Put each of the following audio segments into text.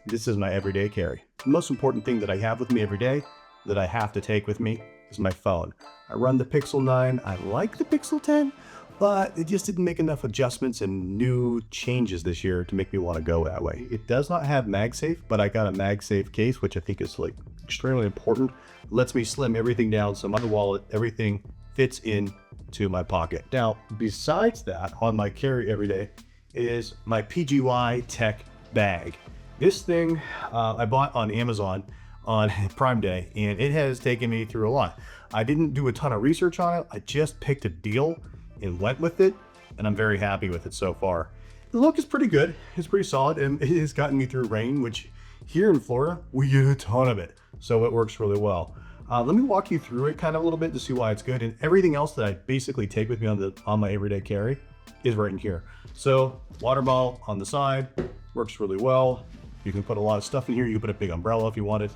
this is my everyday carry. The most important thing that I have with me every day that I have to take with me is my phone. I run the Pixel 9. I like the Pixel 10, but it just didn't make enough adjustments and new changes this year to make me want to go that way. It does not have MagSafe, but I got a MagSafe case, which I think is like extremely important. It lets me slim everything down, so my wallet, everything fits into my pocket. Now, besides that, on my carry every day is my PGY Tech bag. This thing I bought on Amazon on Prime Day, and it has taken me through a lot. I didn't do a ton of research on it. I just picked a deal and went with it, and I'm very happy with it so far. The look is pretty good. It's pretty solid, and it has gotten me through rain, which here in Florida, we get a ton of it. So it works really well. Let me walk you through it kind of a little bit to see why it's good. And everything else that I basically take with me on my everyday carry is right in here. So water bottle on the side works really well. You can put a lot of stuff in here. You can put a big umbrella if you wanted.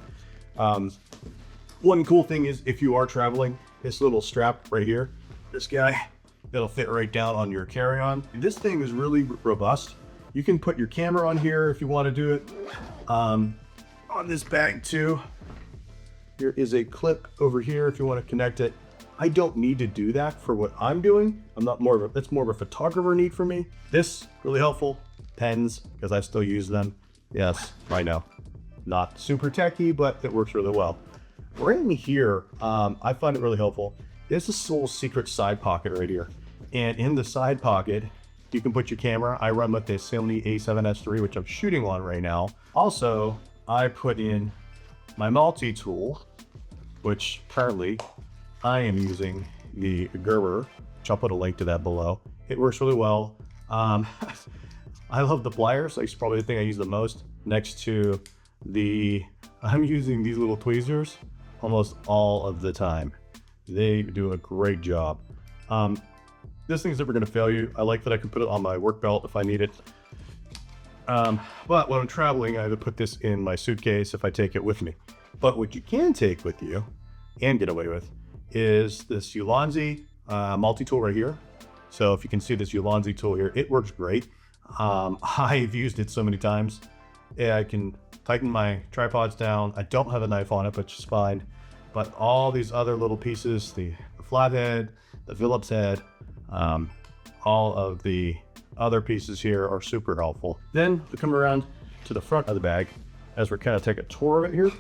One cool thing is if you are traveling, this little strap right here, this guy, that'll fit right down on your carry-on. This thing is really robust. You can put your camera on here if you want to do it. On this bag too, there is a clip over here if you want to connect it. I don't need to do that for what I'm doing. That's more of a photographer need for me. This, really helpful. Pens, because I still use them. Yes, I know. Not super techy, but it works really well. Right in here, I find it really helpful. There's this little secret side pocket right here. And in the side pocket, you can put your camera. I run with the Sony A7S III, which I'm shooting on right now. Also, I put in my multi-tool, which currently I am using the Gerber, which I'll put a link to that below. It works really well. I love the pliers. It's probably the thing I use the most. Next to I'm using these little tweezers almost all of the time. They do a great job. This thing's never gonna fail you. I like that I can put it on my work belt if I need it. But when I'm traveling, I have to put this in my suitcase if I take it with me. But what you can take with you and get away with is this Ulanzi multi-tool right here. So if you can see this Ulanzi tool here, it works great. I've used it so many times. Yeah, I can tighten my tripods down. I don't have a knife on it, which is fine. But all these other little pieces, the flathead, the Phillips head, all of the other pieces here are super helpful. Then we come around to the front of the bag as we're kind of take a tour of it here.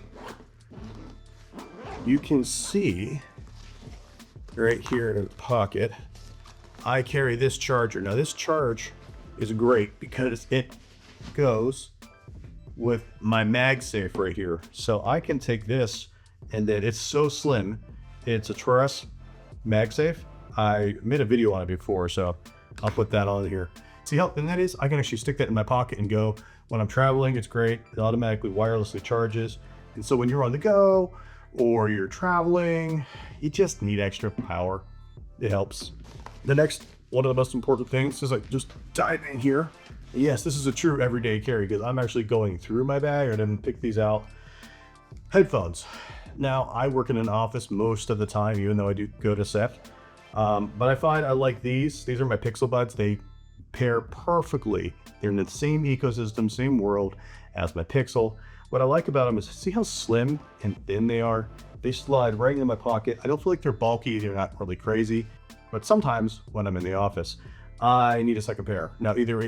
You can see right here in the pocket, I carry this charger. Now this charge is great because it goes with my MagSafe right here. So I can take this, and then it's so slim. It's a Truss MagSafe. I made a video on it before, so I'll put that on here. See how thin that is? I can actually stick that in my pocket and go. When I'm traveling, it's great. It automatically wirelessly charges. And so when you're on the go or you're traveling, you just need extra power. It helps. The next, one of the most important things is like just dive in here. Yes, this is a true everyday carry because I'm actually going through my bag. I didn't pick these out. Headphones. Now, I work in an office most of the time, even though I do go to set. But I find I like these. These are my Pixel Buds. They pair perfectly. They're in the same ecosystem, same world as my Pixel. What I like about them is see how slim and thin they are? They slide right in my pocket. I don't feel like they're bulky. They're not really crazy. But sometimes when I'm in the office, I need a second pair. Now, either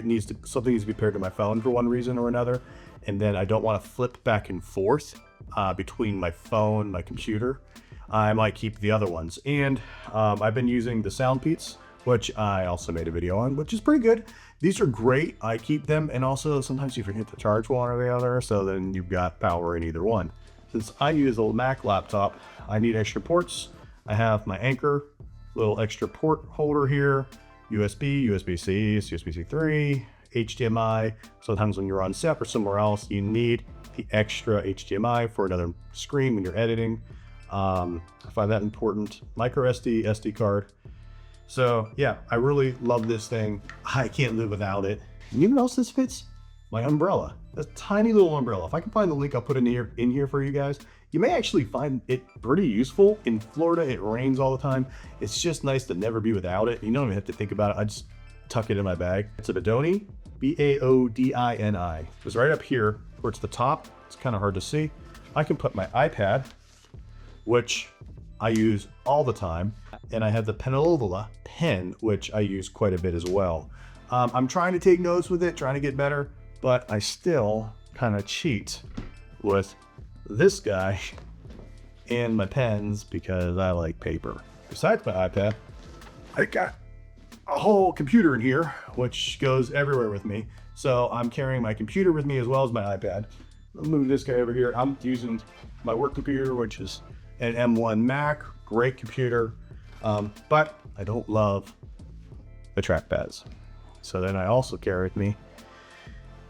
something needs to be paired to my phone for one reason or another, and then I don't want to flip back and forth between my phone, my computer. I might keep the other ones. And I've been using the SoundPeats, which I also made a video on, which is pretty good. These are great. I keep them, and also sometimes you forget to charge one or the other, so then you've got power in either one. Since I use a Mac laptop, I need extra ports. I have my Anchor, little extra port holder here, USB, USB-C, USB-C 3, HDMI. Sometimes when you're on set or somewhere else, you need the extra HDMI for another screen when you're editing. I find that important. Micro SD, SD card. So yeah, I really love this thing. I can't live without it. And you know what else this fits? My umbrella. This tiny little umbrella. If I can find the link, I'll put it in here for you guys. You may actually find it pretty useful. In Florida, it rains all the time. It's just nice to never be without it. You don't even have to think about it. I just tuck it in my bag. It's a Badoni, B-A-O-D-I-N-I. It's right up here. towards the top. It's kind of hard to see. I can put my iPad, which I use all the time, and I have the Penavola pen, which I use quite a bit as well. I'm trying to take notes with it, trying to get better, but I still kind of cheat with this guy and my pens because I like paper. Besides my iPad, I got a whole computer in here, which goes everywhere with me. So I'm carrying my computer with me as well as my iPad. I'll move this guy over here. I'm using my work computer, which is an M1 Mac, great computer, but I don't love the trackpads. So then I also carry with me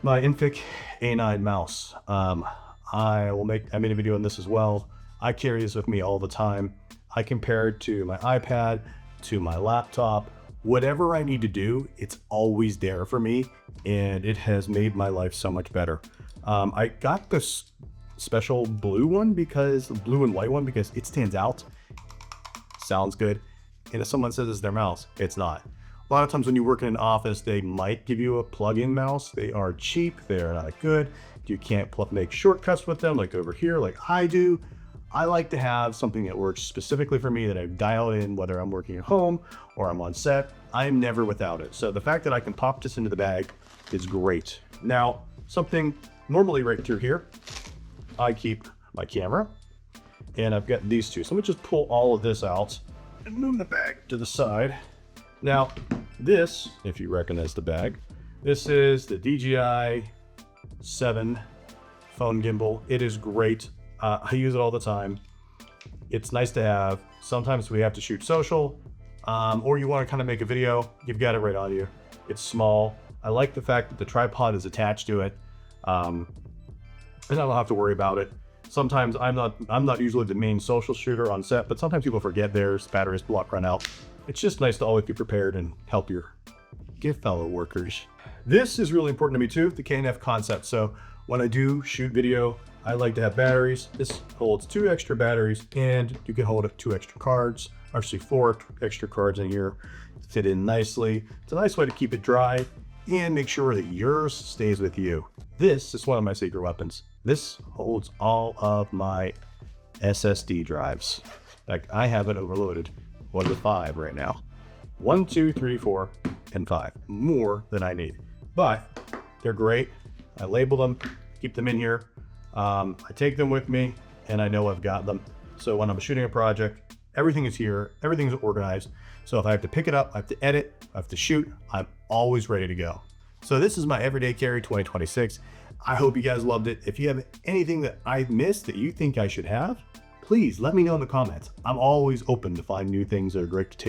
my Infic A9 mouse. I made a video on this as well. I carry this with me all the time. I compare it to my iPad, to my laptop, whatever I need to do, it's always there for me, and it has made my life so much better. I got this special blue one blue and white one because it stands out, sounds good, and if someone says it's their mouse, it's not. A lot of times when you work in an office, they might give you a plug-in mouse. They are cheap, they're not good. You can't make shortcuts with them like over here like I do. I like to have something that works specifically for me that I dial in, whether I'm working at home or I'm on set. I'm never without it. So the fact that I can pop this into the bag is great. Now, something normally right through here, I keep my camera, and I've got these two. So let me just pull all of this out and move the bag to the side. Now, this, if you recognize the bag, this is the DJI 7 phone gimbal. It is great. I use it all the time. It's nice to have. Sometimes we have to shoot social, or you want to kind of make a video, you've got it right on you. It's small. I like the fact that the tripod is attached to it, and I don't have to worry about it. Sometimes I'm not usually the main social shooter on set, but sometimes people forget theirs, batteries block run out. It's just nice to always be prepared and help your fellow workers. This is really important to me too, the KNF concept. So when I do shoot video, I like to have batteries. This holds 2 extra batteries, and you can hold up 2 extra cards, actually 4 extra cards in here, fit in nicely. It's a nice way to keep it dry and make sure that yours stays with you. This is one of my secret weapons. This holds all of my SSD drives. Like, I have it overloaded. 1 to 5 right now. 1, 2, 3, 4, and 5. More than I need. But they're great. I label them, keep them in here. I take them with me, and I know I've got them. So when I'm shooting a project, everything is here, everything's organized. So if I have to pick it up, I have to edit, I have to shoot, I'm always ready to go. So this is my Everyday Carry 2026. I hope you guys loved it. If you have anything that I missed that you think I should have, please let me know in the comments. I'm always open to find new things that are great to take